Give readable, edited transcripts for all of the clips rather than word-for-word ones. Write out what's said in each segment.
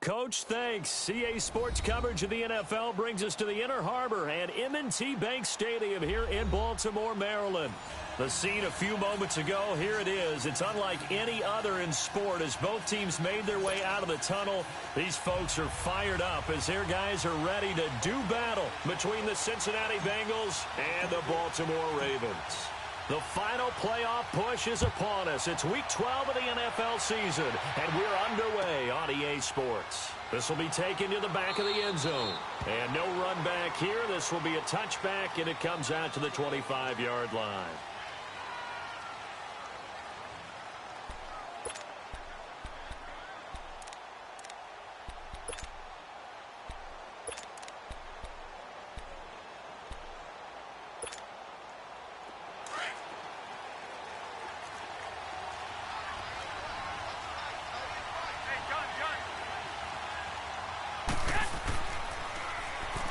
Coach, thanks. CA Sports coverage of the NFL brings us to the Inner Harbor and M&T Bank Stadium here in Baltimore, Maryland. The scene a few moments ago, here it is. It's unlike any other in sport as both teams made their way out of the tunnel. These folks are fired up as their guys are ready to do battle between the Cincinnati Bengals and the Baltimore Ravens. The final playoff push is upon us. It's Week 12 of the NFL season, and we're underway on EA Sports. This will be taken to the back of the end zone. And no run back here. This will be a touchback, and it comes out to the 25-yard line.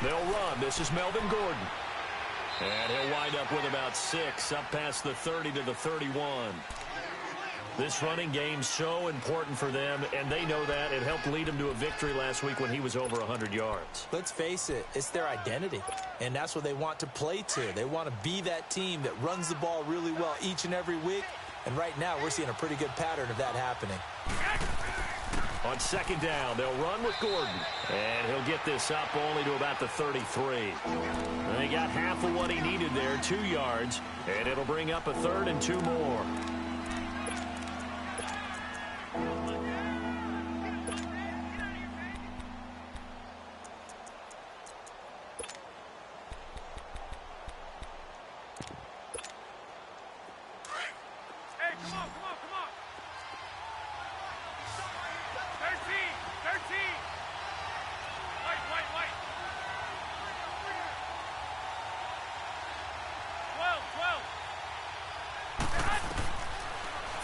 They'll run. This is Melvin Gordon. And he'll wind up with about 6, up past the 30 to the 31. This running game's so important for them, and they know that. It helped lead them to a victory last week when he was over 100 yards. Let's face it, it's their identity, and that's what they want to play to. They want to be that team that runs the ball really well each and every week, and right now we're seeing a pretty good pattern of that happening. On second down, they'll run with Gordon. And he'll get this up only to about the 33. And he got half of what he needed there, 2 yards. And it'll bring up a 3rd and 2 more.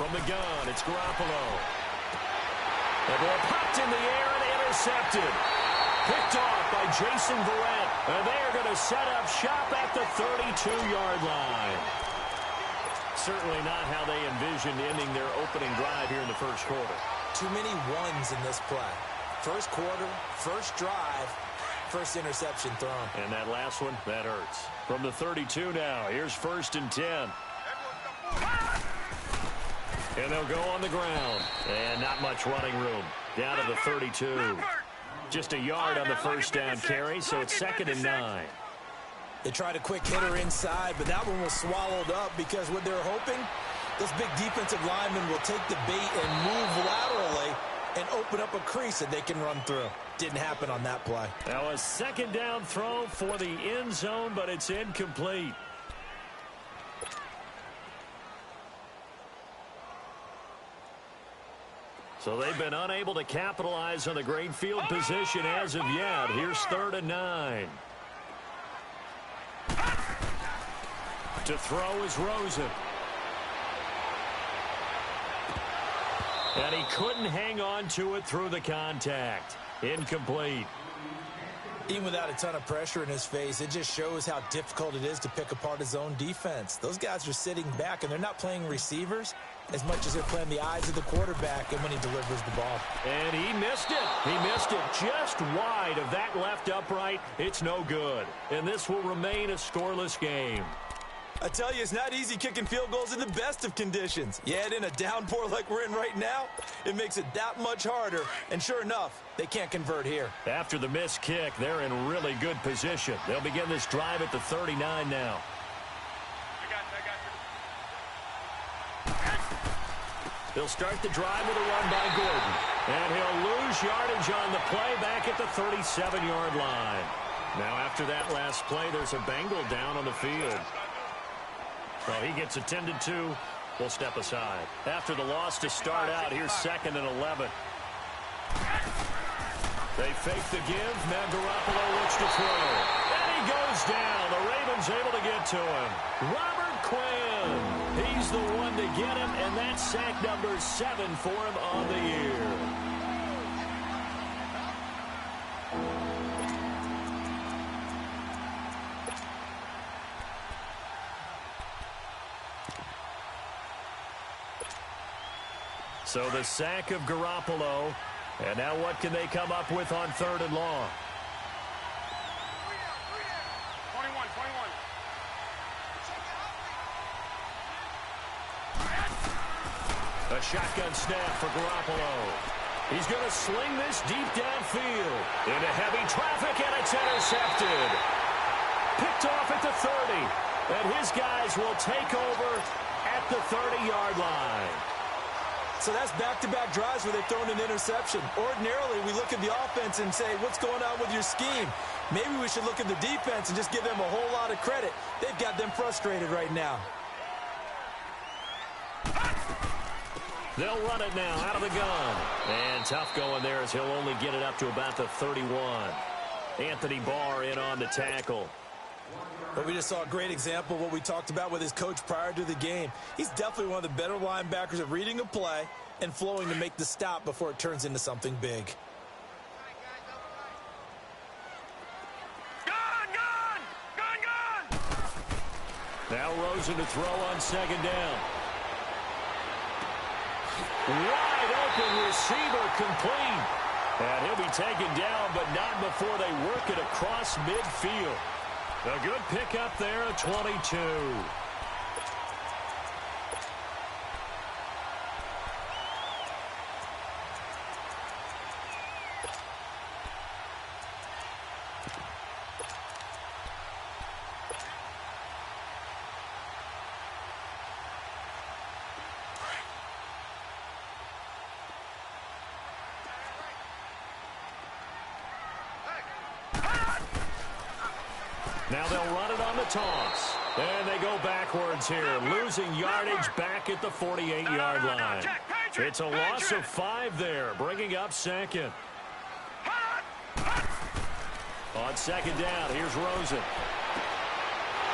From the gun, it's Garoppolo. The ball popped in the air and intercepted. Picked off by Jason Verrett. And they are going to set up shop at the 32-yard line. Certainly not how they envisioned ending their opening drive here in the first quarter. Too many ones in this play. First quarter, first drive, first interception thrown. And that last one, that hurts. From the 32 now, here's 1st and 10. And they'll go on the ground. And not much running room. Down to the 32. Just a yard on the first down carry, so it's 2nd and 9. They tried a quick hitter inside, but that one was swallowed up because what they're hoping, those big defensive linemen will take the bait and move laterally and open up a crease that they can run through. Didn't happen on that play. Now a 2nd down throw for the end zone, but it's incomplete. So they've been unable to capitalize on the great field position as of yet. Here's 3rd and 9. To throw is Rosen. And he couldn't hang on to it through the contact. Incomplete. Even without a ton of pressure in his face, it just shows how difficult it is to pick apart his own defense. Those guys are sitting back, and they're not playing receivers as much as they're playing the eyes of the quarterback and when he delivers the ball. And he missed it. He missed it just wide of that left upright. It's no good. And this will remain a scoreless game. I tell you, it's not easy kicking field goals in the best of conditions. Yet in a downpour like we're in right now, it makes it that much harder. And sure enough, they can't convert here. After the missed kick, they're in really good position. They'll begin this drive at the 39 now. They'll start the drive with a run by Gordon. And he'll lose yardage on the play back at the 37-yard line. Now after that last play, there's a Bengal down on the field. Well, he gets attended to. We'll step aside. After the loss to start out, here's 2nd and 11. They fake the give. Now Garoppolo looks to throw. And he goes down. The Ravens able to get to him. Robert Quinn. He's the one to get him, and that's sack number 7 for him on the year. So the sack of Garoppolo, And now what can they come up with on 3rd and long? 21. A shotgun snap for Garoppolo. He's going to sling this deep downfield. Into heavy traffic, and it's intercepted. Picked off at the 30. And his guys will take over at the 30-yard line. So that's back-to-back drives where they've thrown an interception. Ordinarily, we look at the offense and say, what's going on with your scheme? Maybe we should look at the defense and just give them a whole lot of credit. They've got them frustrated right now. They'll run it now out of the gun. And tough going there as he'll only get it up to about the 31. Anthony Barr in on the tackle. But we just saw a great example of what we talked about with his coach prior to the game. He's definitely one of the better linebackers at reading a play and flowing to make the stop before it turns into something big. Gun! Now Rosen to throw on 2nd down. Wide open receiver complete. And he'll be taken down, but not before they work it across midfield. A good pickup there at 22. Now they'll run it on the toss. And they go backwards here, losing yardage back at the 48-yard line. It's a loss of 5 there, bringing up 2nd. On 2nd down, here's Rosen.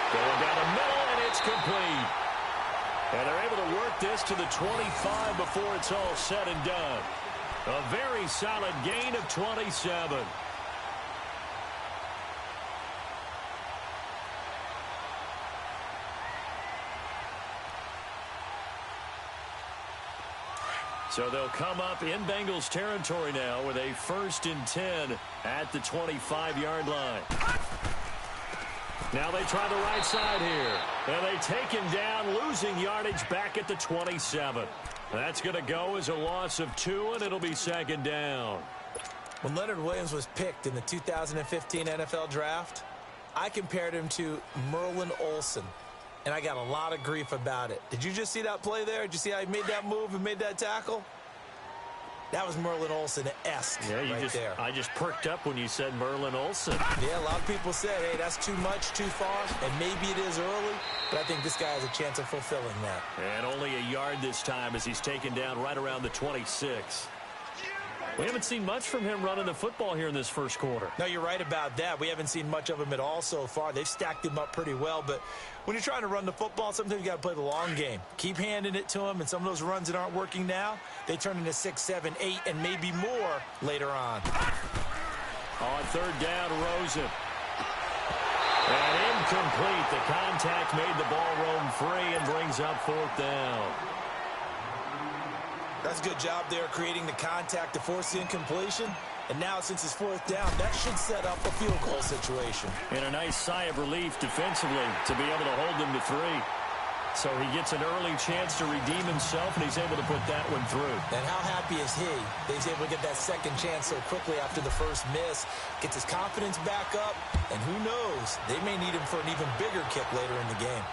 Going down the middle, and it's complete. And they're able to work this to the 25 before it's all said and done. A very solid gain of 27. So they'll come up in Bengals territory now with a 1st and 10 at the 25-yard line. Now they try the right side here. And they take him down, losing yardage back at the 27. That's going to go as a loss of 2, and it'll be 2nd down. When Leonard Williams was picked in the 2015 NFL Draft, I compared him to Merlin Olsen. And I got a lot of grief about it. Did you just see that play there? Did you see how he made that move and made that tackle? That was Merlin Olsen-esque there. I just perked up when you said Merlin Olsen. Yeah, a lot of people said, hey, that's too much, too far, and maybe it is early, but I think this guy has a chance of fulfilling that. And only a yard this time as he's taken down right around the 26. We haven't seen much from him running the football here in this first quarter. No, you're right about that. We haven't seen much of him at all so far. They've stacked him up pretty well, but when you're trying to run the football, sometimes you got to play the long game. Keep handing it to him, and some of those runs that aren't working now, they turn into 6, 7, 8, and maybe more later on. On 3rd down, Rosen. And incomplete. The contact made the ball roam free and brings up 4th down. That's a good job there creating the contact to force the incompletion. And now, since it's 4th down, that should set up a field goal situation. And a nice sigh of relief defensively to be able to hold them to 3. So he gets an early chance to redeem himself, and he's able to put that one through. And how happy is he that he's able to get that second chance so quickly after the first miss, gets his confidence back up, and who knows, they may need him for an even bigger kick later in the game.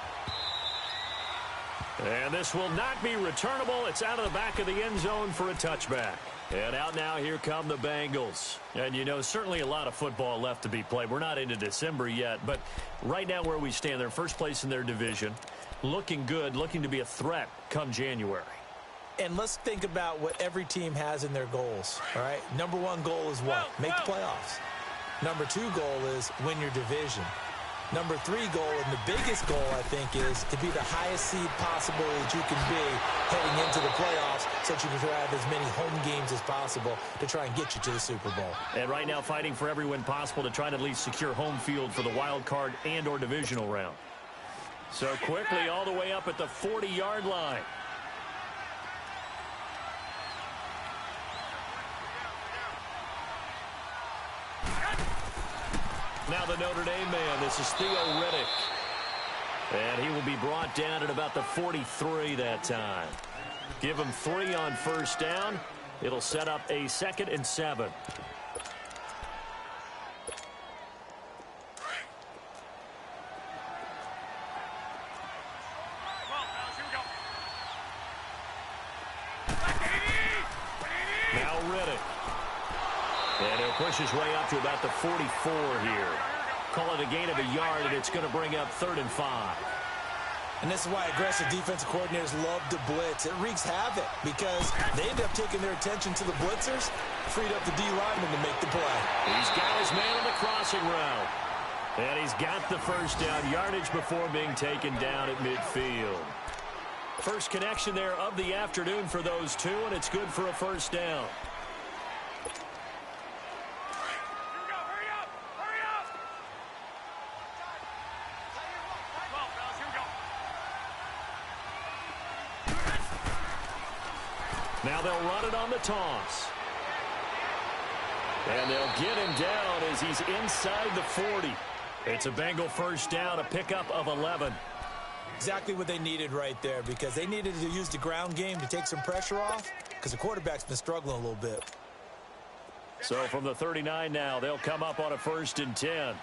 And this will not be returnable. It's out of the back of the end zone for a touchback. And out now, here come the Bengals. And, you know, certainly a lot of football left to be played. We're not into December yet, but right now where we stand, they're first place in their division, looking good, looking to be a threat come January. And let's think about what every team has in their goals, all right? Number 1 goal is what? Make the playoffs. Number 2 goal is win your division. Number 3 goal, and the biggest goal, I think, is to be the highest seed possible that you can be heading into the playoffs so that you can have as many home games as possible to try and get you to the Super Bowl. And right now fighting for every win possible to try and at least secure home field for the wild card and or divisional round. So quickly all the way up at the 40-yard line. Now the Notre Dame man, this is Theo Riddick. And he will be brought down at about the 43 that time. Give him 3 on first down. It'll set up a 2nd and 7. Now Riddick. And he'll push his way up to about the 44 here. Call it a gain of a yard, and it's going to bring up 3rd and 5. And this is why aggressive defensive coordinators love to blitz. It wreaks havoc because they end up taking their attention to the blitzers, freed up the D lineman to make the play. He's got his man on the crossing route. And he's got the first down yardage before being taken down at midfield. First connection there of the afternoon for those two, and it's good for a first down. Now they'll run it on the toss. And they'll get him down as he's inside the 40. It's a Bengal first down, a pickup of 11. Exactly what they needed right there, because they needed to use the ground game to take some pressure off, because the quarterback's been struggling a little bit. So from the 39 now, they'll come up on a 1st and 10.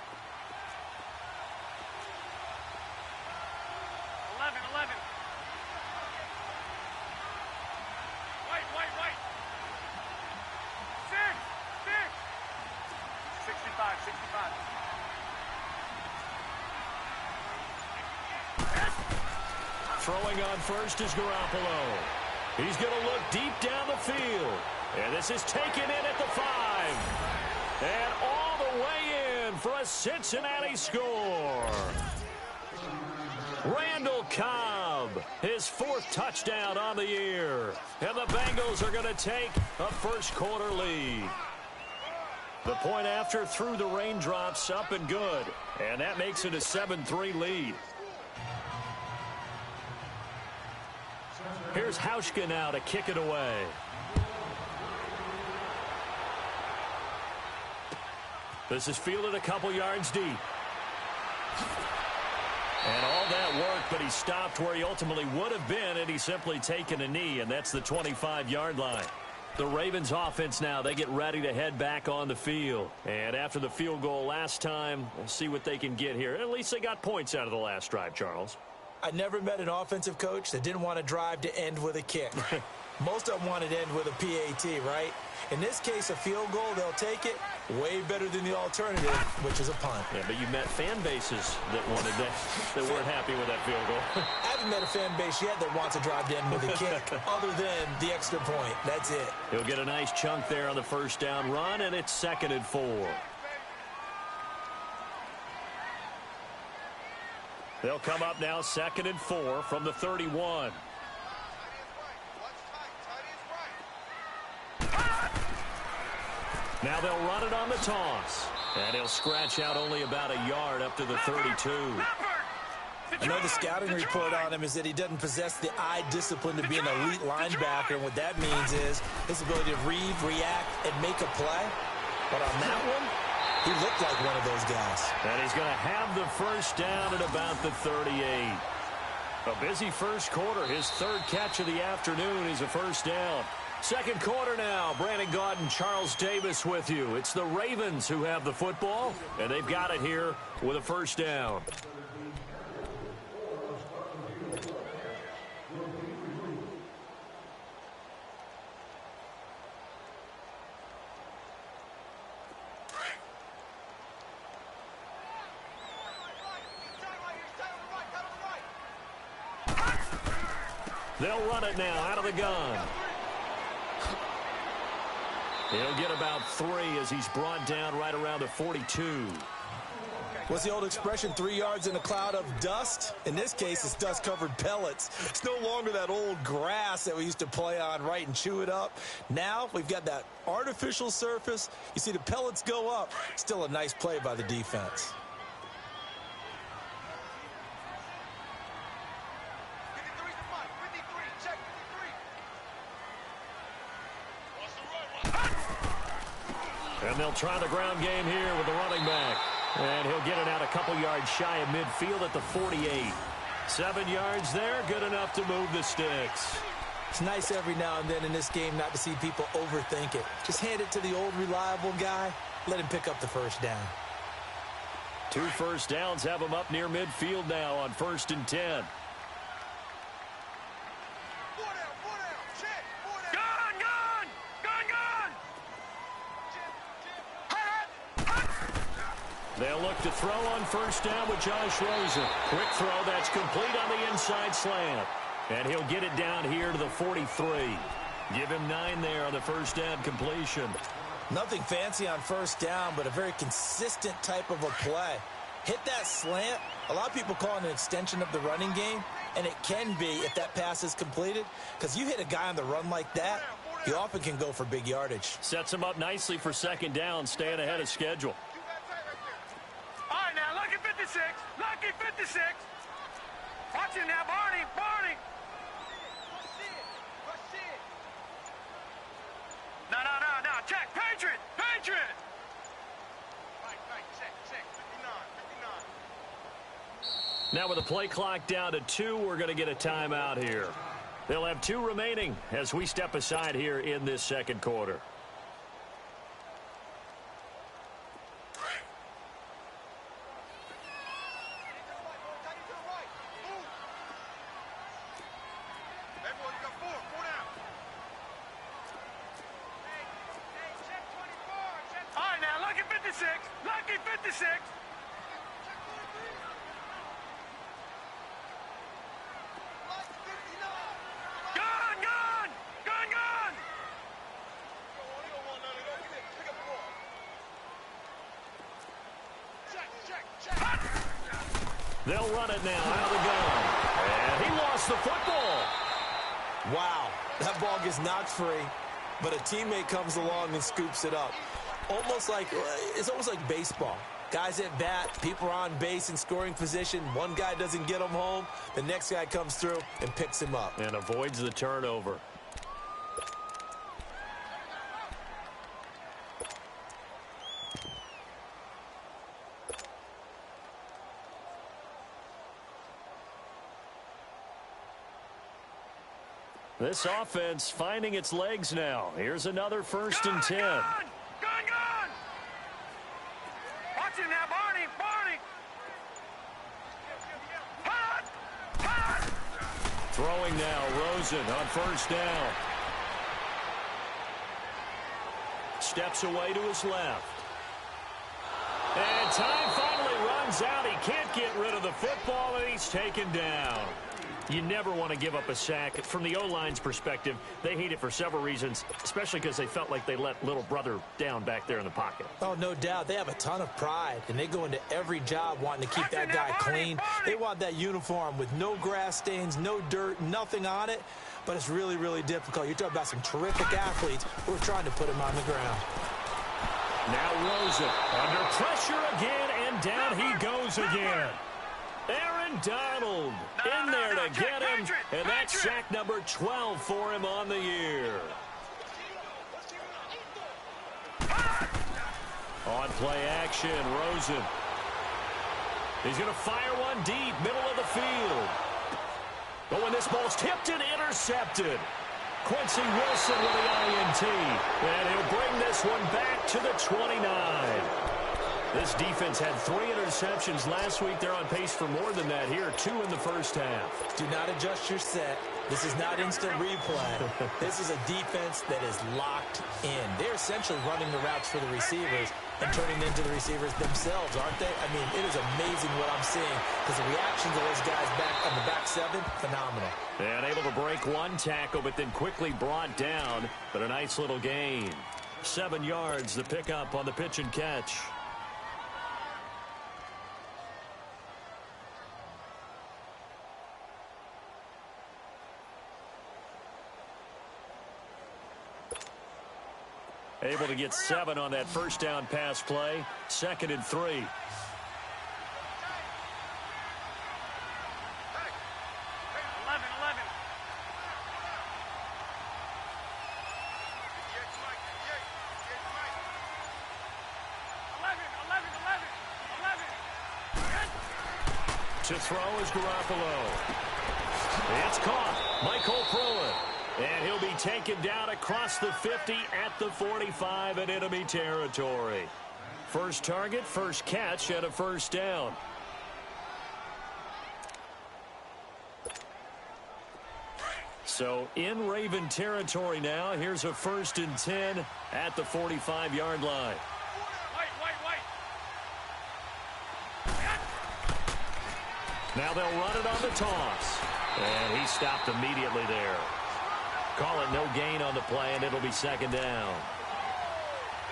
65. Throwing on first is Garoppolo. He's going to look deep down the field. And this is taken in at the 5. And all the way in for a Cincinnati score. Randall Cobb, his 4th touchdown on the year. And the Bengals are going to take a first-quarter lead. The point after through the raindrops, up and good. And that makes it a 7-3 lead. Here's Hauschka now to kick it away. This is fielded a couple yards deep. And all that work, but he stopped where he ultimately would have been, and he's simply taken a knee, and that's the 25-yard line. The Ravens offense now, they get ready to head back on the field. And after the field goal last time, we'll see what they can get here. At least they got points out of the last drive, Charles. I never met an offensive coach that didn't want to drive to end with a kick. Most of them wanted to end with a PAT, right? In this case, a field goal, they'll take it. Way better than the alternative, which is a punt. Yeah, but you met fan bases that wanted that weren't happy with that field goal. I haven't met a fan base yet that wants to drive to end with a kick, other than the extra point. That's it. He'll get a nice chunk there on the first down run, and it's 2nd and 4. They'll come up now 2nd and 4 from the 31. Now they'll run it on the toss. And he'll scratch out only about a yard up to the 32. I know the scouting report on him is that he doesn't possess the eye discipline to be an elite linebacker. And what that means is his ability to read, react, and make a play. But on that one, he looked like one of those guys. And he's going to have the first down at about the 38. A busy first quarter. His 3rd catch of the afternoon is a first down. Second quarter now. Brandon Gaudin, Charles Davis with you. It's the Ravens who have the football, and they've got it here with a first down. They'll run it now out of the gun. He'll get about 3 as he's brought down right around the 42. What's the old expression, 3 yards in a cloud of dust? In this case, it's dust-covered pellets. It's no longer that old grass that we used to play on, right, and chew it up. Now we've got that artificial surface. You see the pellets go up. Still a nice play by the defense. And they'll try the ground game here with the running back. And he'll get it out a couple yards shy of midfield at the 48. 7 yards there, good enough to move the sticks. It's nice every now and then in this game not to see people overthink it. Just hand it to the old reliable guy. Let him pick up the first down. 2 first downs have him up near midfield now on 1st and 10. They'll look to throw on 1st down with Josh Rosen. Quick throw, that's complete on the inside slant. And he'll get it down here to the 43. Give him 9 there on the 1st down completion. Nothing fancy on 1st down, but a very consistent type of a play. Hit that slant. A lot of people call it an extension of the running game, and it can be if that pass is completed, because you hit a guy on the run like that, you often can go for big yardage. Sets him up nicely for 2nd down, staying ahead of schedule. All right, now, lucky 56. Lucky 56. Watch it now, Barney. Barney. No. Check. Patriot. Patriot. Right. Check. 59. Now with the play clock down to 2, we're going to get a timeout here. They'll have 2 remaining as we step aside here in this 2nd quarter. Lucky 56. Gun. Check. They'll run it now out of the gun. And he lost the football. Wow, that ball gets knocked free, but a teammate comes along and scoops it up. It's almost like baseball. Guys at bat, people are on base in scoring position. One guy doesn't get him home. The next guy comes through and picks him up. And avoids the turnover. This offense finding its legs now. Here's another 1st and 10. Gun. Watch it now, Barney. Hot. Throwing now, Rosen on 1st down. Steps away to his left. And time finally runs out. He can't get rid of the football, and he's taken down. You never want to give up a sack. From the O-line's perspective, they hate it for several reasons, especially because they felt like they let little brother down back there in the pocket. Oh, no doubt. They have a ton of pride, and they go into every job wanting to keep that guy clean. They want that uniform with no grass stains, no dirt, nothing on it, but it's really, really difficult. You're talking about some terrific athletes who are trying to put him on the ground. Now Rosen under pressure again, and down he goes again. Aaron Donald in there to get him, and that's sack number 12 for him on the year. On play action, Rosen. He's going to fire one deep, middle of the field. But when this ball's tipped and intercepted, Quincy Wilson with the INT, and he'll bring this one back to the 29. This defense had 3 interceptions last week. They're on pace for more than that here, 2 in the first half. Do not adjust your set. This is not instant replay. This is a defense that is locked in. They're essentially running the routes for the receivers and turning into the receivers themselves, aren't they? I mean, it is amazing what I'm seeing because the reactions of those guys back on the back 7, phenomenal. And able to break one tackle, but then quickly brought down. But a nice little gain. 7 yards, the pickup on the pitch and catch. Able to get 7 on that first down pass play. 2nd and 3. To throw is Garoppolo. It's caught. Michael Pruitt. And he'll be taken down across the 50 at the 45 in enemy territory. First target, first catch, and a first down. So in Raven territory now. Here's a 1st and 10 at the 45-yard line. Now they'll run it on the toss. And he stopped immediately there. Call it no gain on the play, and it'll be 2nd down.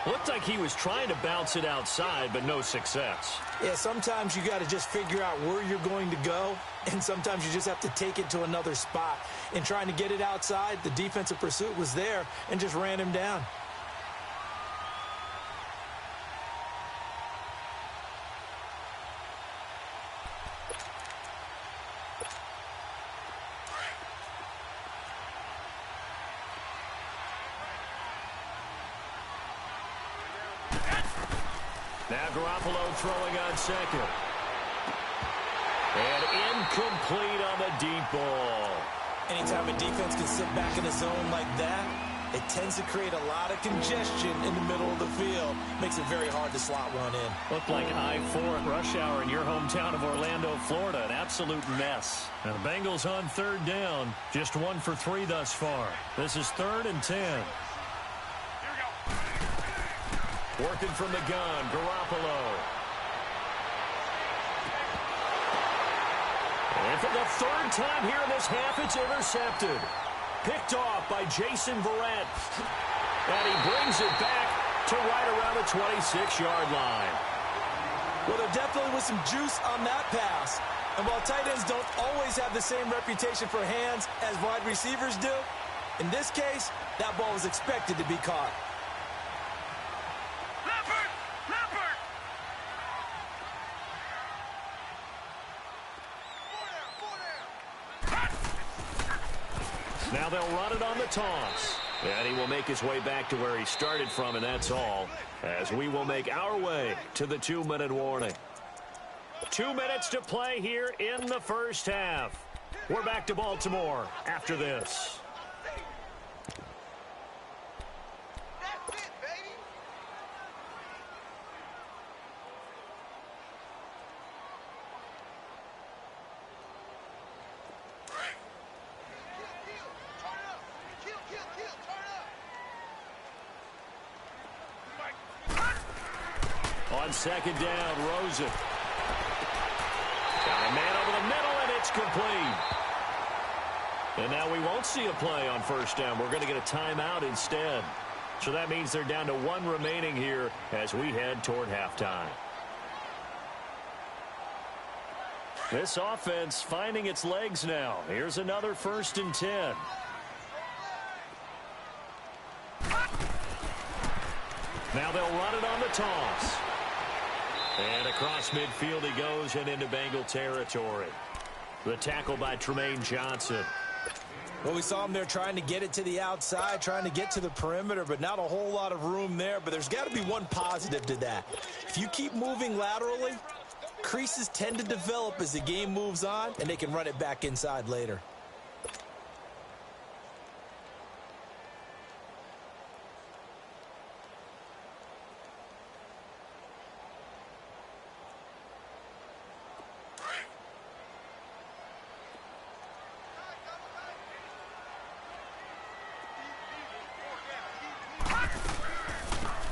Looked like he was trying to bounce it outside, but no success. Yeah, sometimes you got to just figure out where you're going to go, and sometimes you just have to take it to another spot. In trying to get it outside, the defensive pursuit was there and just ran him down. Now Garoppolo throwing on 2nd. And incomplete on the deep ball. Anytime a defense can sit back in a zone like that, it tends to create a lot of congestion in the middle of the field. Makes it very hard to slot one in. Looked like I-4 at rush hour in your hometown of Orlando, Florida. An absolute mess. And the Bengals on 3rd down. Just 1 for 3 thus far. This is 3rd and 10. Working from the gun, Garoppolo. And for the 3rd time here in this half, it's intercepted. Picked off by Jason Verrett. And he brings it back to right around the 26-yard line. Well, there definitely was some juice on that pass. And while tight ends don't always have the same reputation for hands as wide receivers do, in this case, that ball was expected to be caught. Now they'll run it on the toss. And he will make his way back to where he started from, and that's all. As we will make our way to the 2-minute warning. 2 minutes to play here in the first half. We're back to Baltimore after this. On 2nd down, Rosen. Got a man over the middle, and it's complete. And now we won't see a play on 1st down. We're going to get a timeout instead. So that means they're down to 1 remaining here as we head toward halftime. This offense finding its legs now. Here's another 1st and 10. Now they'll run it on the toss. And across midfield he goes and into Bengal territory. The tackle by Tremaine Johnson. Well, we saw him there trying to get it to the outside, trying to get to the perimeter, but not a whole lot of room there. But there's got to be one positive to that. If you keep moving laterally, creases tend to develop as the game moves on, and they can run it back inside later.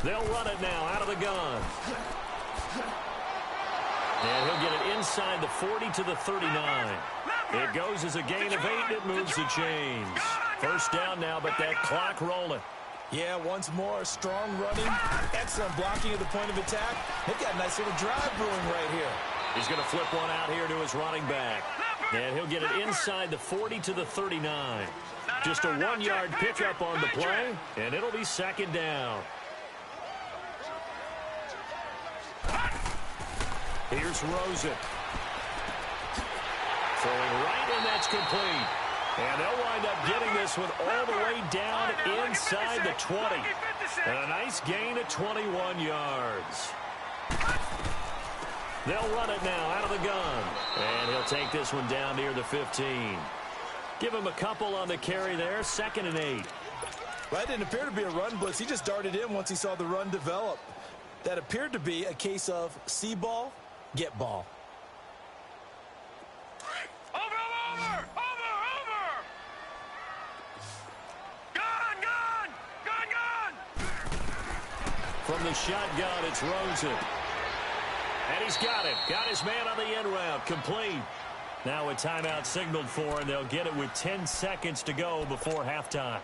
They'll run it now out of the gun. And he'll get it inside the 40 to the 39. It goes as a gain of 8. It moves the chains. 1st down now, but that clock rolling. Yeah, once more, strong running, excellent blocking at the point of attack. They've got a nice little drive brewing right here. He's going to flip one out here to his running back. And he'll get it inside the 40 to the 39. Just a 1-yard pickup on the play, and it'll be 2nd down. Here's Rosen. Throwing right, and that's complete. And they'll wind up getting this one all the way down inside the 20. And a nice gain of 21 yards. They'll run it now out of the gun. And he'll take this one down near the 15. Give him a couple on the carry there. 2nd and 8. Well, that didn't appear to be a run blitz. He just darted in once he saw the run develop. That appeared to be a case of see ball, get ball. Over! Gun! From the shotgun, it's Rosen. And he's got it. Got his man on the end route. Complete. Now a timeout signaled for, and they'll get it with 10 seconds to go before halftime.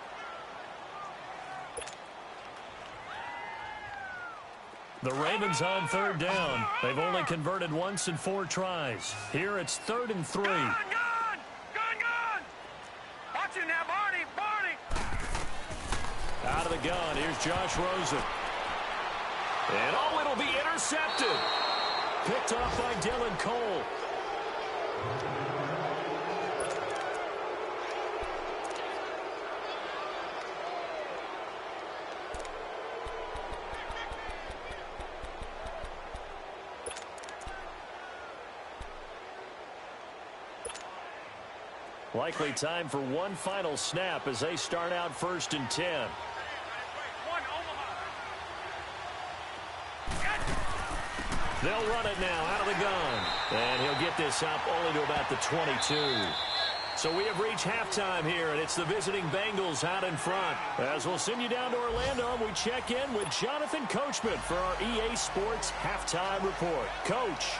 The Ravens on 3rd down. They've only converted once in 4 tries. Here it's 3rd and 3. Gun! Watch it now, Barney! Out of the gun, here's Josh Rosen. And it'll be intercepted. Picked off by Dylan Cole. Likely time for one final snap as they start out 1st and 10. They'll run it now out of the gun. And he'll get this up only to about the 22. So we have reached halftime here, and it's the visiting Bengals out in front. As we'll send you down to Orlando, and we check in with Jonathan Coachman for our EA Sports Halftime Report. Coach.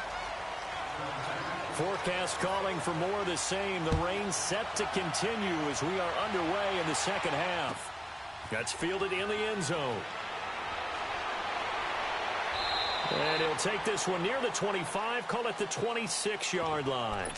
Forecast calling for more of the same. The rain set to continue as we are underway in the 2nd half. That's fielded in the end zone. And he'll take this one near the 25, call it the 26-yard line.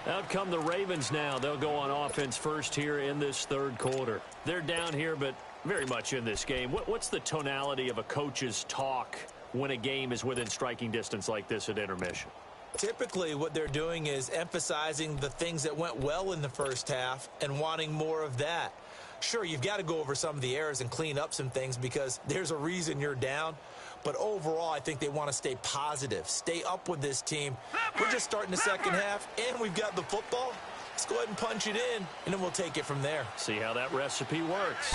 Out come the Ravens now. They'll go on offense first here in this 3rd quarter. They're down here, but very much in this game. What's the tonality of a coach's talk when a game is within striking distance like this at intermission? Typically, what they're doing is emphasizing the things that went well in the first half and wanting more of that. Sure, you've got to go over some of the errors and clean up some things because there's a reason you're down. But overall, I think they want to stay positive, stay up with this team. We're just starting the 2nd half, and we've got the football. Let's go ahead and punch it in, and then we'll take it from there. See how that recipe works.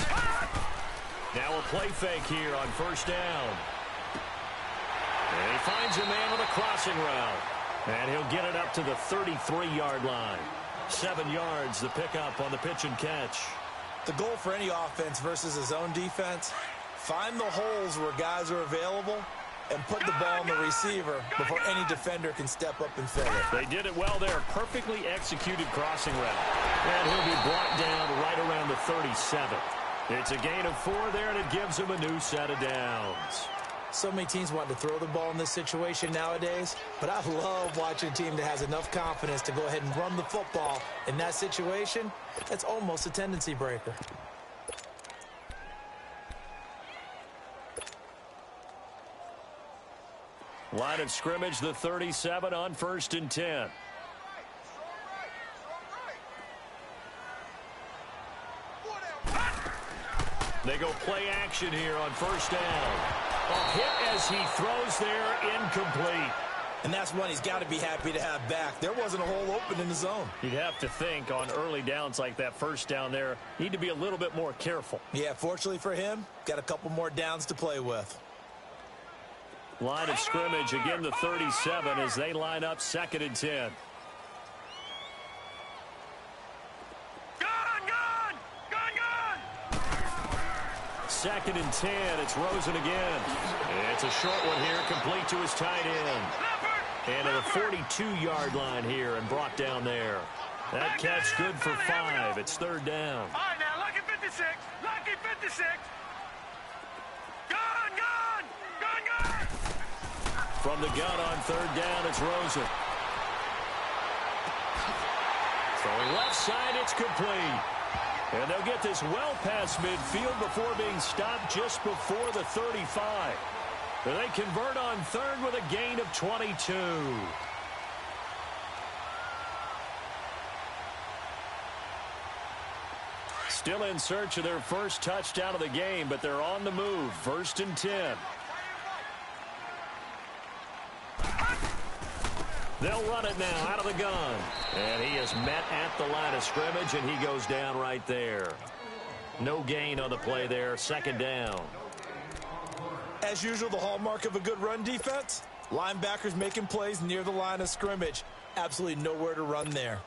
Now a play fake here on 1st down. And he finds a man with a crossing route. And he'll get it up to the 33-yard line. 7 yards, the pickup on the pitch and catch. The goal for any offense versus a zone defense, find the holes where guys are available and put the ball on the receiver before any defender can step up and fill it. They did it well there. Perfectly executed crossing route. And he'll be brought down right around the 37. It's a gain of 4 there, and it gives him a new set of downs. So many teams want to throw the ball in this situation nowadays, but I love watching a team that has enough confidence to go ahead and run the football. In that situation, that's almost a tendency breaker. Line of scrimmage, the 37 on 1st and 10. They go play action here on 1st down. A hit as he throws there, incomplete. And that's one he's got to be happy to have back. There wasn't a hole open in the zone. You'd have to think on early downs like that 1st down there, need to be a little bit more careful. Yeah, fortunately for him, got a couple more downs to play with. Line of scrimmage, again the 37 as they line up 2nd and 10. Second and 10. It's Rosen again. It's a short one here, complete to his tight end. And at the 42-yard line here and brought down there. That catch good for 5. It's 3rd down. All right, now, lucky 56. Lucky 56. Gun! From the gun on 3rd down, it's Rosen. Throwing left side, it's complete. And they'll get this well past midfield before being stopped just before the 35. And they convert on 3rd with a gain of 22. Still in search of their first touchdown of the game, but they're on the move. 1st and 10. They'll run it now out of the gun. And he is met at the line of scrimmage, and he goes down right there. No gain on the play there. Second down. As usual, the hallmark of a good run defense, linebackers making plays near the line of scrimmage. Absolutely nowhere to run there.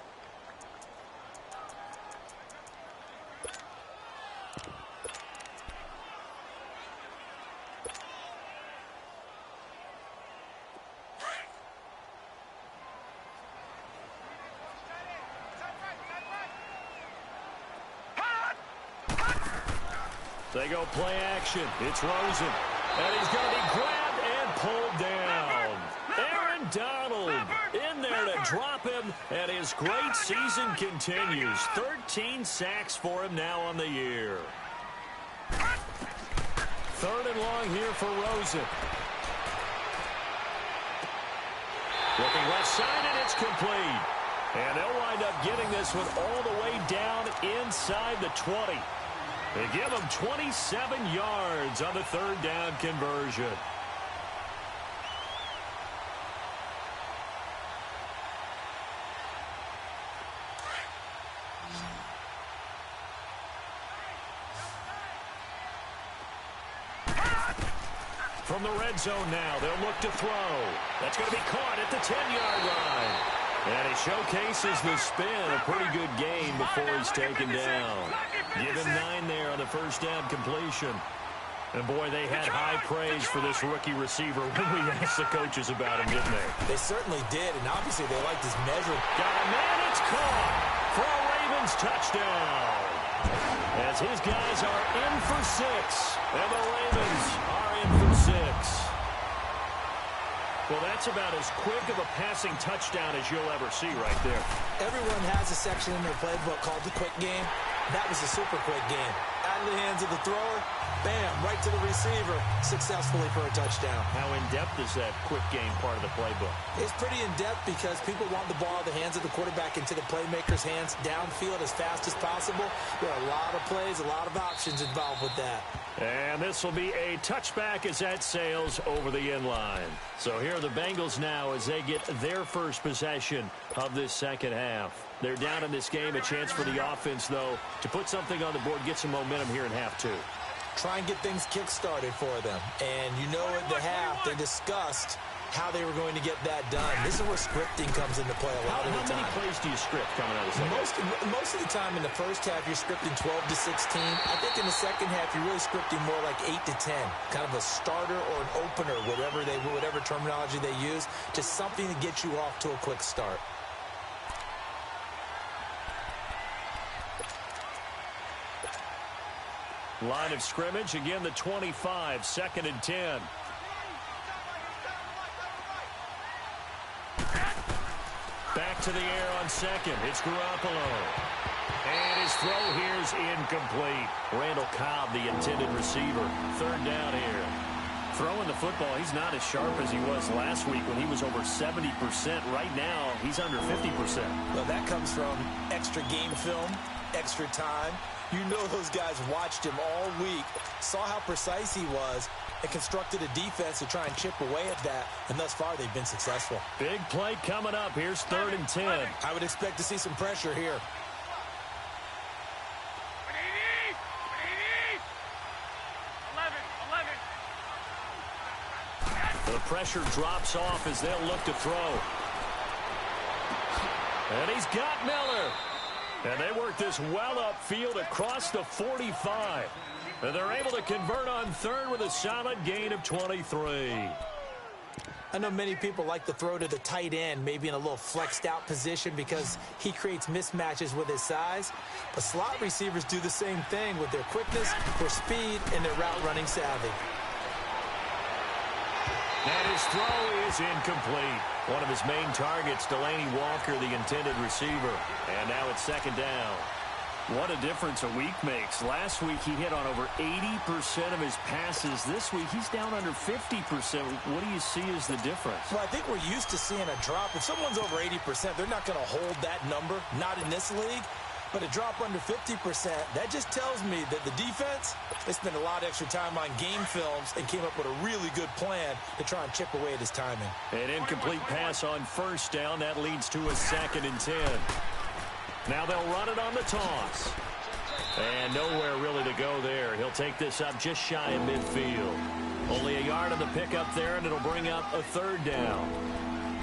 They go play action. It's Rosen. And he's going to be grabbed and pulled down. Aaron Donald in there to drop him. And his great season continues. 13 sacks for him now on the year. Third and long here for Rosen. Looking left side, and it's complete. And they'll wind up getting this one all the way down inside the 20. They give him 27 yards on the third down conversion. From the red zone now, they'll look to throw. That's going to be caught at the 10-yard line. And he showcases the spin. A pretty good game before he's taken down. Give him 9 there on the first down completion. And, boy, they had high praise for this rookie receiver when we asked the coaches about him, didn't they? They certainly did, and obviously they liked his measure. Got a man, it's caught for a Ravens touchdown. As his guys are in for 6, and the Ravens are in for 6. Well, that's about as quick of a passing touchdown as you'll ever see right there. Everyone has a section in their playbook called the quick game. That was a super quick game. Out of the hands of the thrower, bam, right to the receiver, successfully for a touchdown. How in-depth is that quick game part of the playbook? It's pretty in-depth because people want the ball in the hands of the quarterback into the playmaker's hands downfield as fast as possible. There are a lot of plays, a lot of options involved with that. And this will be a touchback as that sails over the end line. So here are the Bengals now as they get their first possession of this second half. They're down in this game. A chance for the offense, though, to put something on the board, get some momentum here in half 2. Try and get things kick-started for them. And you know at the half, they discussed how they were going to get that done. This is where scripting comes into play a lot of the time. How many plays do you script coming out of the second half? Most of the time in the first half, you're scripting 12 to 16. I think in the second half, you're really scripting more like 8 to 10. Kind of a starter or an opener, whatever terminology they use, just something to get you off to a quick start. Line of scrimmage, again the 25, 2nd and 10. Back to the air on second. It's Garoppolo. And his throw here is incomplete. Randall Cobb, the intended receiver. Third down here. Throwing the football, he's not as sharp as he was last week when he was over 70%. Right now, he's under 50%. Well, that comes from extra game film, extra time. You know those guys watched him all week, saw how precise he was, and constructed a defense to try and chip away at that, and thus far they've been successful. Big play coming up. Here's 3rd and 10. I would expect to see some pressure here. The pressure drops off as they'll look to throw. And he's got Miller. And they work this well upfield across the 45. And they're able to convert on 3rd with a solid gain of 23. I know many people like to throw to the tight end, maybe in a little flexed out position because he creates mismatches with his size. But slot receivers do the same thing with their quickness, their speed, and their route running savvy. And his throw is incomplete. One of his main targets, Delaney Walker, the intended receiver. And now it's 2nd down. What a difference a week makes. Last week he hit on over 80% of his passes. This week he's down under 50%. What do you see as the difference? Well, I think we're used to seeing a drop. If someone's over 80%, they're not going to hold that number, not in this league. But a drop under 50%, that just tells me that the defense, they spent a lot of extra time on game films and came up with a really good plan to try and chip away at his timing. An incomplete pass on first down. That leads to a 2nd and 10. Now they'll run it on the toss. And nowhere really to go there. He'll take this up just shy of midfield. Only a yard on the pickup there, and it'll bring up a 3rd down.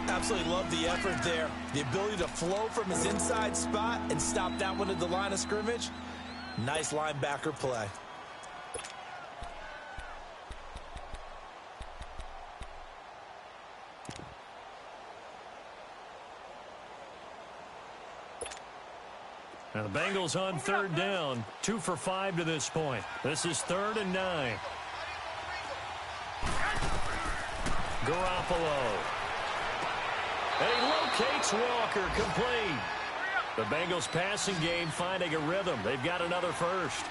Absolutely love the effort there. The ability to flow from his inside spot and stop that one at the line of scrimmage. Nice linebacker play. Now the Bengals on 3rd down. 2 for 5 to this point. This is 3rd and 9. Garoppolo. And he locates Walker, complete. The Bengals passing game finding a rhythm. They've got another first.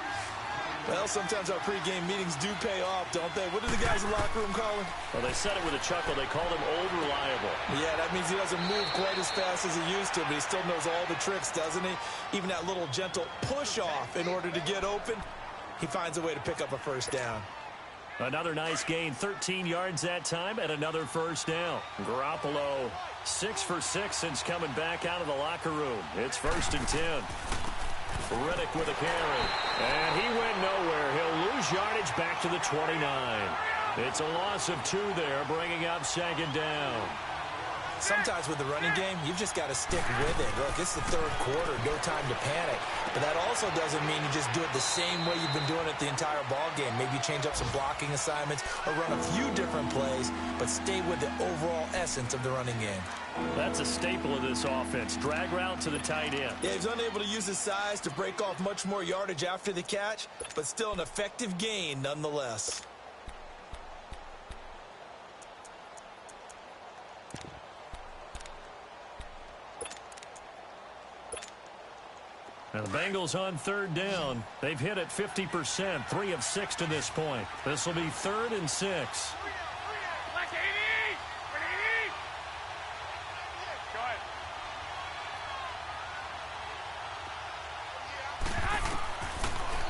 Well, sometimes our pregame meetings do pay off, don't they? What do the guys in the locker room call him? Well, they said it with a chuckle. They called him Old Reliable. Yeah, that means he doesn't move quite as fast as he used to, but he still knows all the tricks, doesn't he? Even that little gentle push-off in order to get open, he finds a way to pick up a first down. Another nice gain, 13 yards that time, and another first down. Garoppolo, 6 for 6 since coming back out of the locker room. It's 1st and 10. Riddick with a carry. And he went nowhere. He'll lose yardage back to the 29. It's a loss of 2 there, bringing up 2nd down. Sometimes with the running game, you've just got to stick with it. Look, it's the 3rd quarter, no time to panic. But that also doesn't mean you just do it the same way you've been doing it the entire ball game. Maybe change up some blocking assignments or run a few different plays, but stay with the overall essence of the running game. That's a staple of this offense. Drag route to the tight end. Yeah, he's unable to use his size to break off much more yardage after the catch, but still an effective gain nonetheless. Now the Bengals on 3rd down. They've hit it 50%, 3 of 6 to this point. This will be 3rd and 6.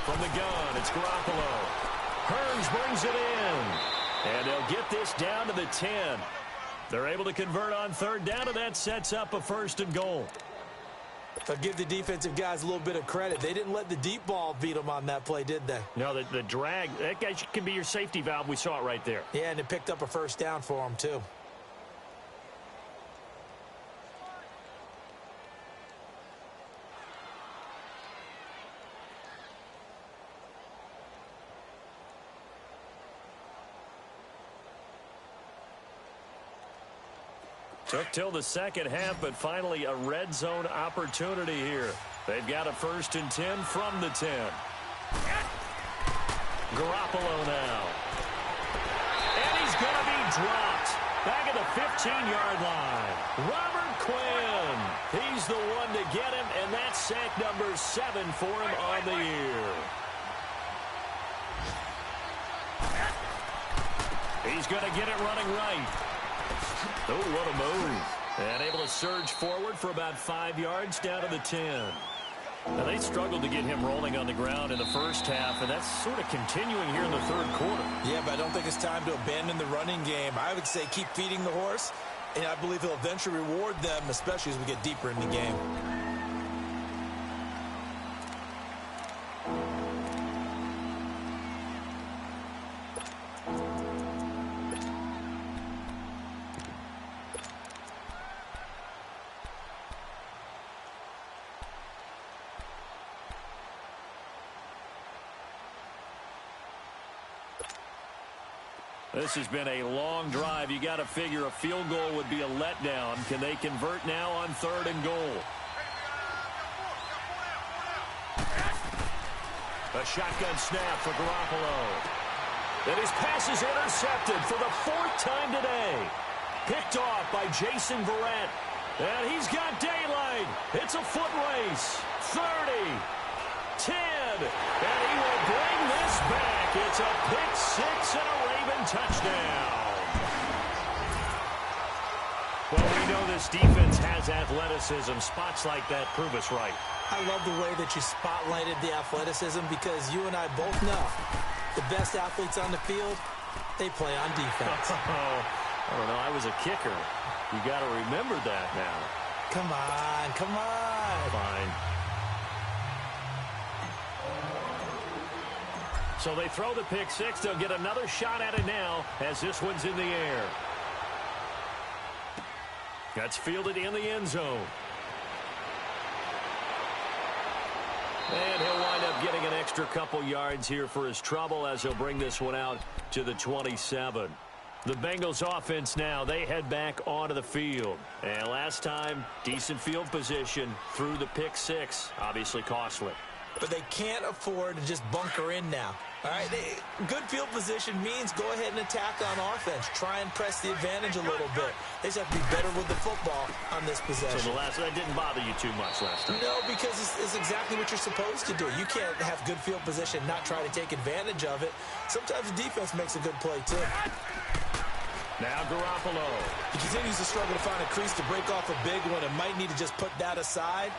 From the gun, it's Garoppolo. Hearns brings it in. And they'll get this down to the 10. They're able to convert on 3rd down, and that sets up a 1st and goal. I'll give the defensive guys a little bit of credit. They didn't let the deep ball beat them on that play, did they? No, the drag, that guy can be your safety valve. We saw it right there. Yeah, and it picked up a 1st down for them, too. Took till the 2nd half, but finally a red zone opportunity here. They've got a 1st and 10 from the 10. Garoppolo now. And he's going to be dropped. Back at the 15-yard line. Robert Quinn. He's the one to get him, and that's sack number 7 for him on the year. He's going to get it running right. Oh, what a move. And able to surge forward for about 5 yards down to the 10. Now, they struggled to get him rolling on the ground in the first half, and that's sort of continuing here in the 3rd quarter. Yeah, but I don't think it's time to abandon the running game. I would say keep feeding the horse, and I believe he'll eventually reward them, especially as we get deeper in the game. This has been a long drive. You got to figure a field goal would be a letdown. Can they convert now on 3rd and goal? A shotgun snap for Garoppolo. And his pass is intercepted for the 4th time today. Picked off by Jason Verrett. And he's got daylight. It's a foot race. 30. 10. And he will bring this back. It's a pick 6 and a Raven touchdown. Well, we know this defense has athleticism. Spots like that prove us right. I love the way that you spotlighted the athleticism because you and I both know the best athletes on the field, they play on defense. I don't know. I was a kicker. You got to remember that now. Come on, come on. Fine. So they throw the pick six. They'll get another shot at it now as this one's in the air. That's fielded in the end zone. And he'll wind up getting an extra couple yards here for his trouble as he'll bring this one out to the 27. The Bengals offense now, they head back onto the field. And last time, decent field position through the pick six. Obviously costly. But they can't afford to just bunker in now. All right, good field position means go ahead and attack on offense. Try and press the advantage a little bit. They just have to be better with the football on this possession. So that didn't bother you too much last time? No, because it's exactly what you're supposed to do. You can't have good field position and not try to take advantage of it. Sometimes the defense makes a good play, too. Now Garoppolo. He continues to struggle to find a crease to break off a big one and might need to just put that aside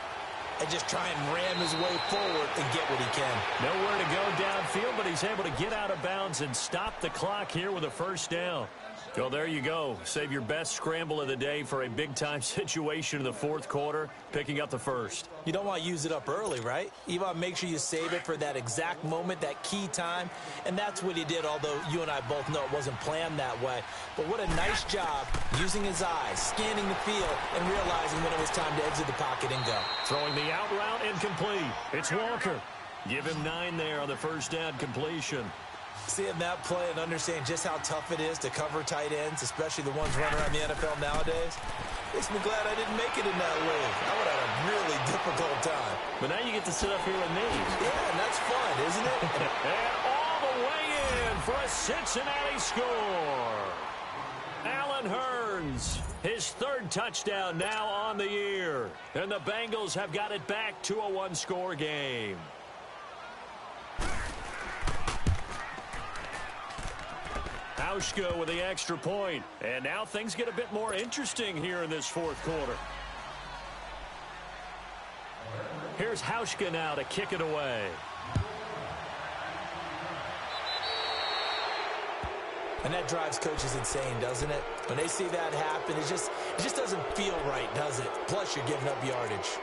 and just try and ram his way forward and get what he can. Nowhere to go downfield, but he's able to get out of bounds and stop the clock here with a first down. Well, there you go. Save your best scramble of the day for a big-time situation in the fourth quarter, picking up the first. You don't want to use it up early, right? You want to make sure you save it for that exact moment, that key time, and that's what he did, although you and I both know it wasn't planned that way. But what a nice job using his eyes, scanning the field, and realizing when it was time to exit the pocket and go. Throwing the out route incomplete. It's Walker. Give him 9 there on the first down completion. Seeing that play and understanding just how tough it is to cover tight ends, especially the ones running around the NFL nowadays, makes me glad I didn't make it in that league. I would have had a really difficult time. But now you get to sit up here with me. Yeah, and that's fun, isn't it? And all the way in for a Cincinnati score. Allen Hurns, his third touchdown now on the year. And the Bengals have got it back to a one-score game. Hauschka with the extra point. And now things get a bit more interesting here in this fourth quarter. Here's Hauschka now to kick it away. And that drives coaches insane, doesn't it? When they see that happen, it just doesn't feel right, does it? Plus, you're giving up yardage.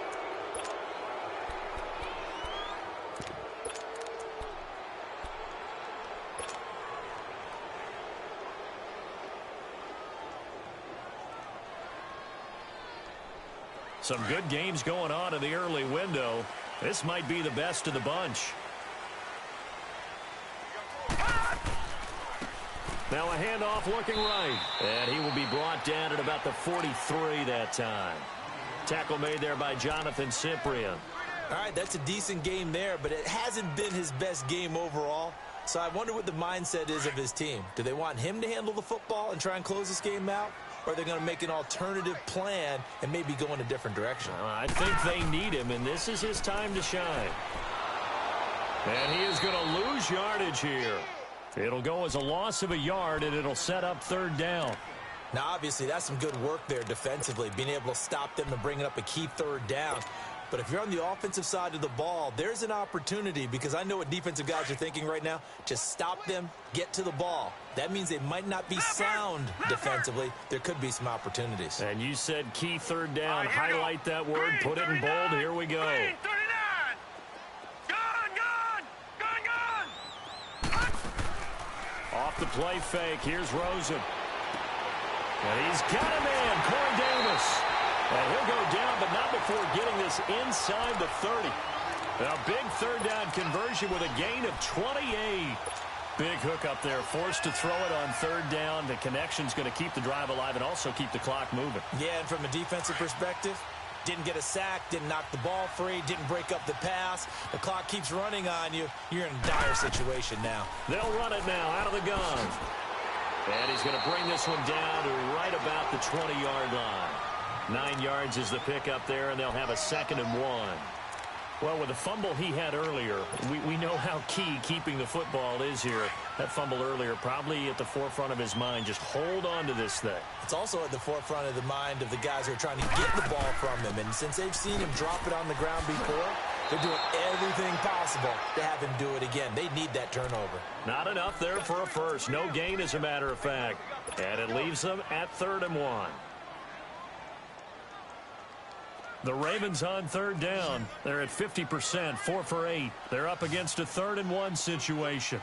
Some good games going on in the early window. This might be the best of the bunch. Now a handoff looking right. And he will be brought down at about the 43 that time. Tackle made there by Jonathan Cyprien. All right, that's a decent game there, but it hasn't been his best game overall. So I wonder what the mindset is of his team. Do they want him to handle the football and try and close this game out? Or are they going to make an alternative plan and maybe go in a different direction? I think they need him, and this is his time to shine. And he is going to lose yardage here. It'll go as a loss of a yard, and it'll set up third down. Now, obviously, that's some good work there defensively, being able to stop them and bringing up a key third down. But if you're on the offensive side of the ball, there's an opportunity, because I know what defensive guys are thinking right now. Just stop them, get to the ball. That means they might not be sound defensively. There could be some opportunities. And you said key third down. Highlight that word. Put it in bold. Here we go. 39. Gone. Off the play fake. Here's Rosen. And he's got a man, Corey Davis. And he'll go down, but not before getting this inside the 30. A big third down conversion with a gain of 28. Big hook up there, forced to throw it on third down. The connection's going to keep the drive alive and also keep the clock moving. Yeah, and from a defensive perspective, didn't get a sack, didn't knock the ball free, didn't break up the pass. The clock keeps running on you. You're in a dire situation now. They'll run it now out of the gun. And he's going to bring this one down to right about the 20-yard line. 9 yards is the pickup there, and they'll have a 2nd and 1. Well, with the fumble he had earlier, we know how key keeping the football is here. That fumble earlier probably at the forefront of his mind. Just hold on to this thing. It's also at the forefront of the mind of the guys who are trying to get the ball from him. And since they've seen him drop it on the ground before, they're doing everything possible to have him do it again. They need that turnover. Not enough there for a first. No gain, as a matter of fact. And it leaves them at 3rd and 1. The Ravens on 3rd down. They're at 50%, 4 for 8. They're up against a 3rd and 1 situation.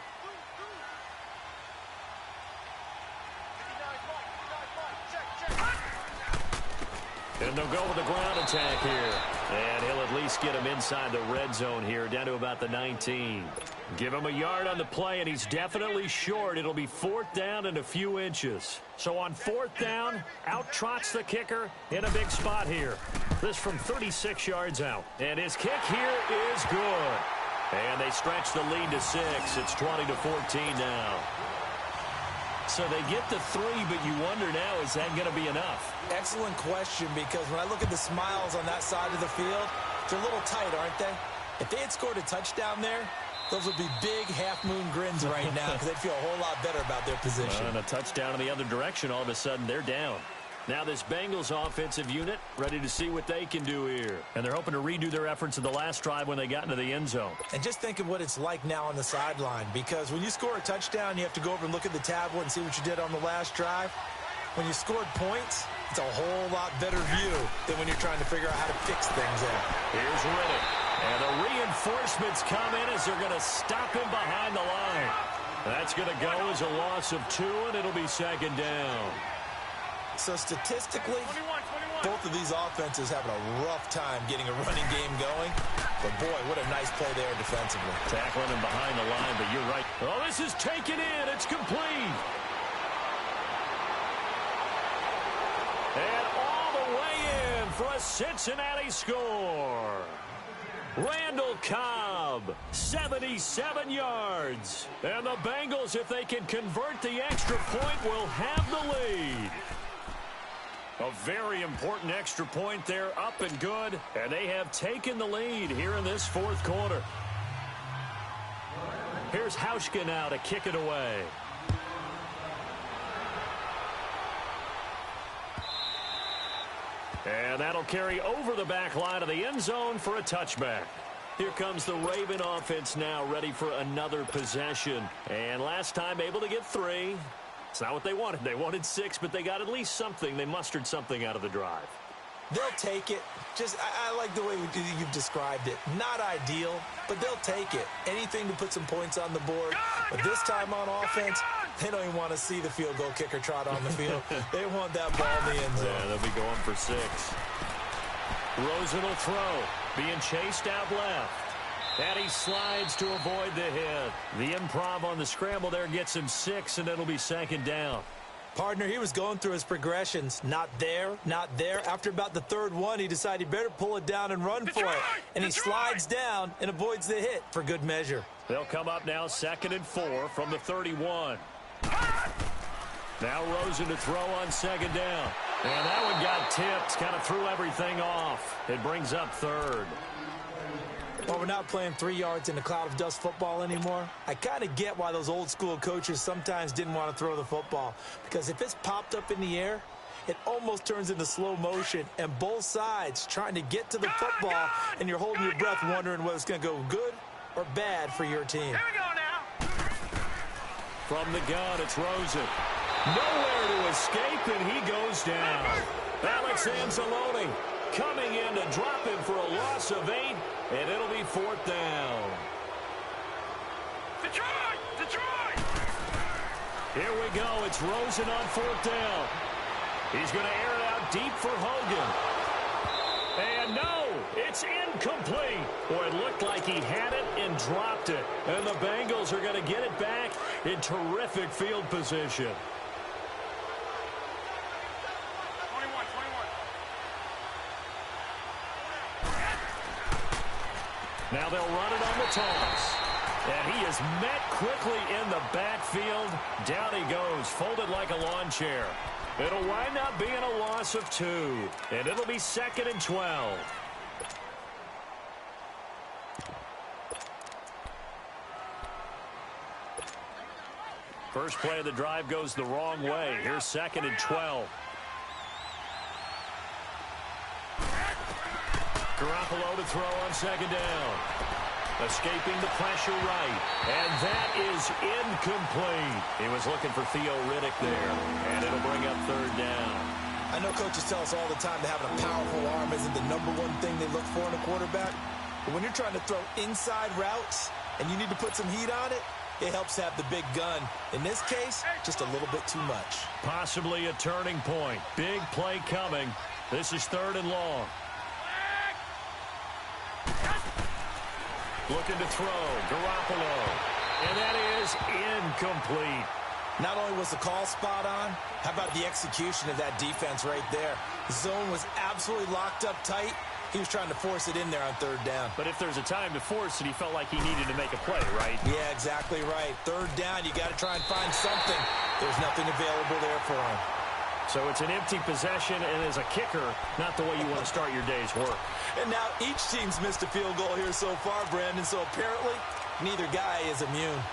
And they'll go with the ground attack here. And he'll at least get him inside the red zone here, down to about the 19. Give him a yard on the play, and he's definitely short. It'll be 4th down and a few inches. So on 4th down, out trots the kicker in a big spot here. This from 36 yards out. And his kick here is good. And they stretch the lead to 6. It's 20-14 now. So they get to 3, but you wonder now, is that going to be enough? Excellent question, because when I look at the smiles on that side of the field, they're a little tight, aren't they? If they had scored a touchdown there, those would be big half-moon grins right now because they'd feel a whole lot better about their position. And a touchdown in the other direction, all of a sudden they're down. Now this Bengals offensive unit ready to see what they can do here. And they're hoping to redo their efforts in the last drive when they got into the end zone. And just think of what it's like now on the sideline, because when you score a touchdown, you have to go over and look at the tablet and see what you did on the last drive. When you scored points, it's a whole lot better view than when you're trying to figure out how to fix things out. Here's Riddick. And the reinforcements come in as they're going to stop him behind the line. That's going to go as a loss of 2, and it'll be 2nd down. So statistically, both of these offenses having a rough time getting a running game going. But boy, what a nice play there defensively. Tackling him behind the line, but you're right. Oh, this is taken in. It's complete. And all the way in for a Cincinnati score. Randall Cobb, 77 yards. And the Bengals, if they can convert the extra point, will have the lead. A very important extra point there, up and good. And they have taken the lead here in this 4th quarter. Here's Hauschka now to kick it away. And that'll carry over the back line of the end zone for a touchback. Here comes the Raven offense now, ready for another possession. And last time able to get 3. It's not what they wanted. They wanted 6, but they got at least something. They mustered something out of the drive. They'll take it. I like the way you've described it. Not ideal, but they'll take it. Anything to put some points on the board. But this time on offense, they don't even want to see the field goal kicker trot on the field. They want that ball in the end zone. Yeah, they'll be going for 6. Rosen will throw. Being chased out left. And he slides to avoid the hit. The improv on the scramble there gets him 6, and it'll be 2nd down. Partner, he was going through his progressions. Not there, not there. After about the 3rd one, he decided he better pull it down and run for it. And he slides down and avoids the hit for good measure. They'll come up now 2nd and 4 from the 31. Now Rosen to throw on 2nd down. And that one got tipped, kind of threw everything off. It brings up 3rd. Well, we're not playing 3 yards in a cloud of dust football anymore. I kind of get why those old school coaches sometimes didn't want to throw the football. Because if it's popped up in the air, it almost turns into slow motion. And both sides trying to get to the football, and you're holding your breath wondering whether it's going to go good or bad for your team. Here we go now. From the gun, it's Rosen. Nowhere to escape, and he goes down. Alex Anzalone coming in to drop him for a loss of 8, and it'll be 4th down. Detroit! Detroit! Here we go. It's Rosen on 4th down. He's going to air it out deep for Hogan. And no, it's incomplete. Boy, it looked like he had it and dropped it. And the Bengals are going to get it back in terrific field position. 21. Now they'll run it on the toss. And he is met quickly in the backfield. Down he goes, folded like a lawn chair. It'll wind up being a loss of 2. And it'll be 2nd and 12. First play of the drive goes the wrong way. Here's 2nd and 12. Garoppolo to throw on 2nd down. Escaping the pressure right. And that is incomplete. He was looking for Theo Riddick there. And it'll bring up 3rd down. I know coaches tell us all the time that having a powerful arm isn't the #1 thing they look for in a quarterback. But when you're trying to throw inside routes and you need to put some heat on it, it helps have the big gun. In this case, just a little bit too much. Possibly a turning point. Big play coming. This is 3rd and long. Looking to throw. Garoppolo. And that is incomplete. Not only was the call spot on, how about the execution of that defense right there? The zone was absolutely locked up tight. He was trying to force it in there on 3rd down. But if there's a time to force it, he felt like he needed to make a play, right? Yeah, exactly right. 3rd down, you got to try and find something. There's nothing available there for him. So it's an empty possession, and as a kicker, not the way you want to start your day's work. And now each team's missed a field goal here so far, Brandon, so apparently neither guy is immune.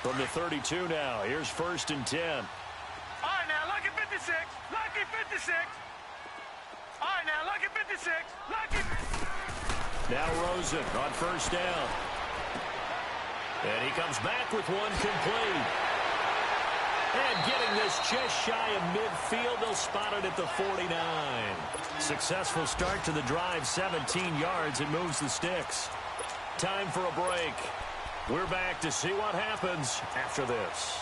From the 32 now, here's 1st and 10. All right, now, lucky 56. Lucky 56. All right, now, lucky 56. Lucky. Now Rosen on 1st down. And he comes back with one complete. And getting this just shy of midfield, they'll spot it at the 49. Successful start to the drive, 17 yards. It moves the sticks. Time for a break. We're back to see what happens after this.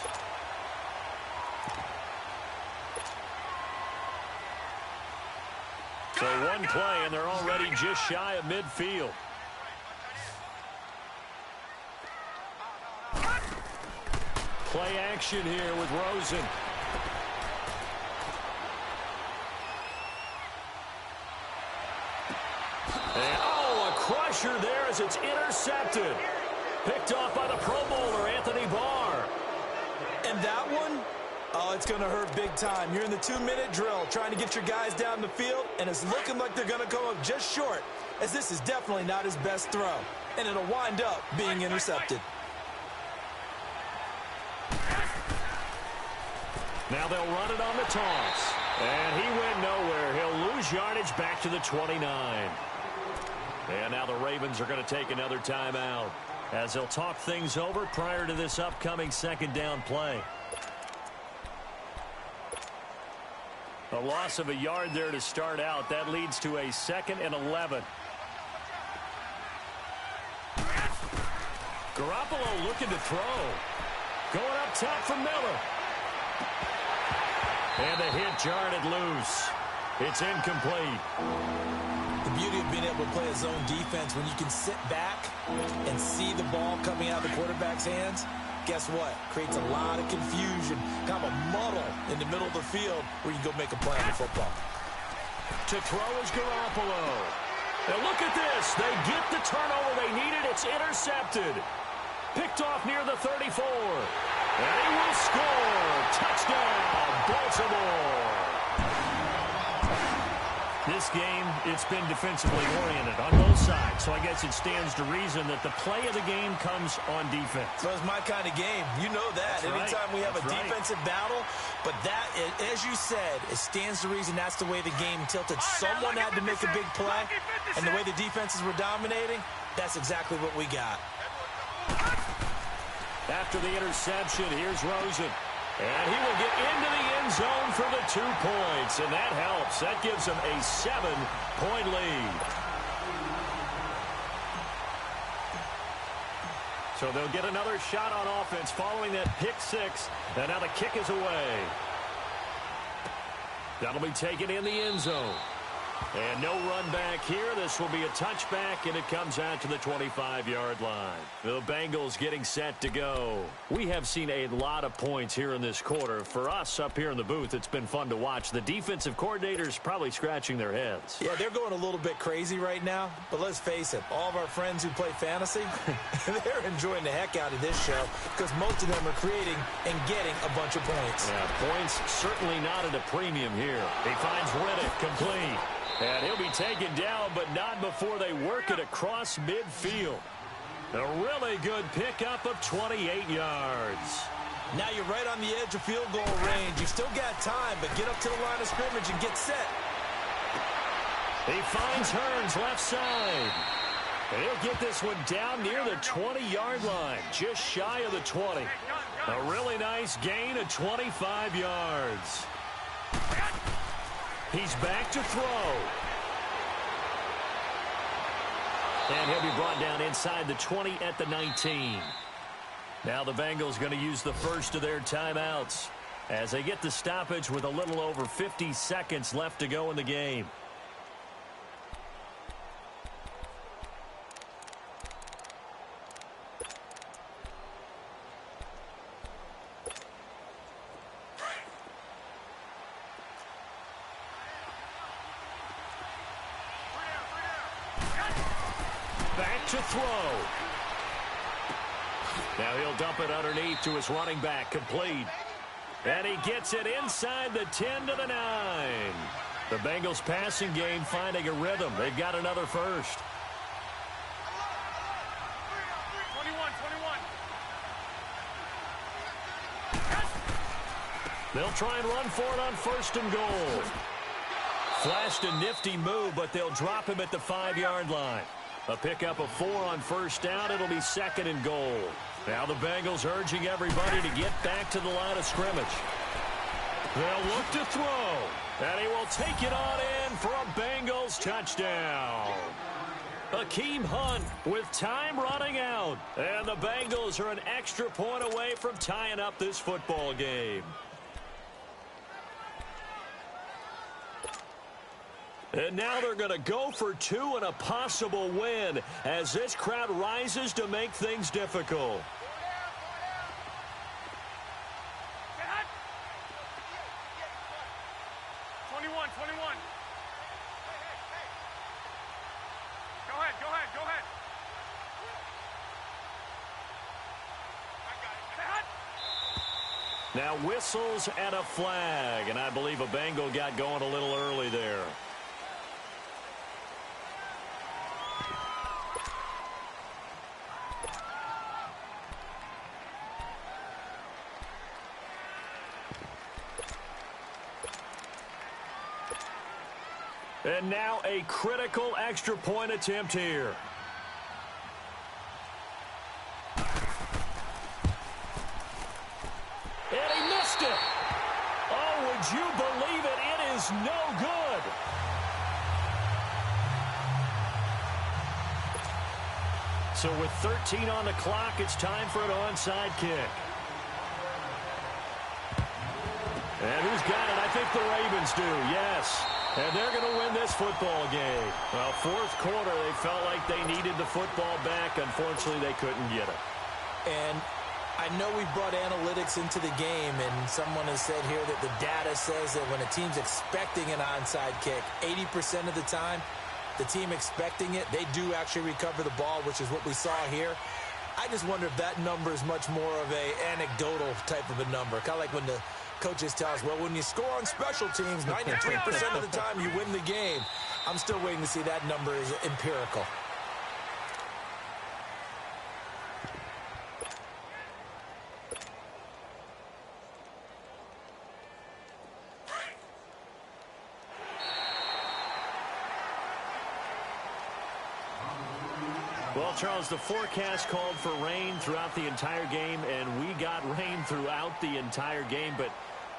So one play, and they're already just shy of midfield. Play action here with Rosen. And, oh, a crusher there as it's intercepted. Picked off by the Pro Bowler, Anthony Barr. And that one, oh, it's going to hurt big time. You're in the 2-minute drill trying to get your guys down the field, and it's looking like they're going to come up just short, as this is definitely not his best throw. And it'll wind up being intercepted. Now they'll run it on the toss. And he went nowhere. He'll lose yardage back to the 29. And now the Ravens are going to take another timeout as they'll talk things over prior to this upcoming 2nd down play. A loss of a yard there to start out. That leads to a 2nd and 11. Garoppolo looking to throw. Going up top for Miller. And the hit jarred it loose. It's incomplete. The beauty of being able to play a zone defense when you can sit back and see the ball coming out of the quarterback's hands, guess what? Creates a lot of confusion, kind of a muddle in the middle of the field where you go make a play on the football. To throw is Garoppolo. And look at this. They get the turnover they needed. It's intercepted. Picked off near the 34. And he will score. Touchdown, Baltimore. This game, it's been defensively oriented on both sides, so I guess it stands to reason that the play of the game comes on defense. So it's my kind of game. You know that. That's Anytime right. we have That's a defensive battle, but that, as you said, it stands to reason that's the way the game tilted. Someone had to make a big play, and the way the defenses were dominating, that's exactly what we got. After the interception, here's Rosen. And he will get into the end zone for the 2 points, and that helps. That gives them a 7-point lead. So they'll get another shot on offense following that pick 6, and now the kick is away. That'll be taken in the end zone. And no run back here. This will be a touchback, and it comes out to the 25-yard line. The Bengals getting set to go. We have seen a lot of points here in this quarter. For us up here in the booth, it's been fun to watch. The defensive coordinators probably scratching their heads. Yeah, they're going a little bit crazy right now. But let's face it, all of our friends who play fantasy, they're enjoying the heck out of this show because most of them are creating and getting a bunch of points. Yeah, points certainly not at a premium here. He finds Riddick complete. And he'll be taken down, but not before they work it across midfield. A really good pickup of 28 yards. Now you're right on the edge of field goal range. You still got time, but get up to the line of scrimmage and get set. He finds Hearns left side. And he'll get this one down near the 20-yard line, just shy of the 20. A really nice gain of 25 yards. He's back to throw. And he'll be brought down inside the 20 at the 19. Now the Bengals going to use the first of their timeouts as they get the stoppage with a little over 50 seconds left to go in the game. To throw. Now he'll dump it underneath to his running back, complete. And he gets it inside the 10 to the 9. The Bengals passing game finding a rhythm. They've got another first. 21. They'll try and run for it on first and goal. Flashed a nifty move, but they'll drop him at the 5-yard line. A pickup of 4 on first down. It'll be second and goal. Now the Bengals urging everybody to get back to the line of scrimmage. They'll look to throw. And he will take it on in for a Bengals touchdown. Akeem Hunt with time running out. And the Bengals are an extra point away from tying up this football game. And now they're going to go for 2 and a possible win as this crowd rises to make things difficult. Go ahead. Now whistles and a flag, and I believe a Bengal got going a little early there. And now a critical extra point attempt here. And he missed it. Oh, would you believe it? It is no good. So with 13 on the clock, it's time for an onside kick. And who's got it? I think the Ravens do, yes. And they're going to win this football game. Well, fourth quarter, they felt like they needed the football back. Unfortunately, they couldn't get it. And I know we brought analytics into the game, and someone has said here that the data says that when a team's expecting an onside kick, 80% of the time, the team expecting it, they do actually recover the ball, which is what we saw here. I just wonder if that number is much more of a anecdotal type of a number. Kind of like when the coaches tell us, well, when you score on special teams, 93% of the time you win the game. I'm still waiting to see that number is empirical. Well, Charles, the forecast called for rain throughout the entire game, and we got rain throughout the entire game. But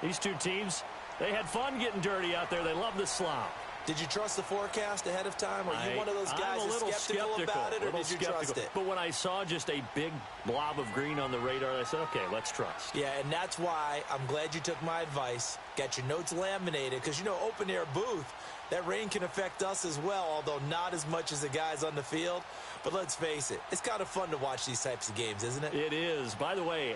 these two teams, they had fun getting dirty out there. They love the slop. Did you trust the forecast ahead of time? Are you one of those guys who's skeptical about it, or did you trust it? But when I saw just a big blob of green on the radar, I said, okay, let's trust. Yeah, and that's why I'm glad you took my advice. Got your notes laminated, because, you know, open-air booth, that rain can affect us as well, although not as much as the guys on the field. But let's face it, it's kind of fun to watch these types of games, isn't it? It is. By the way,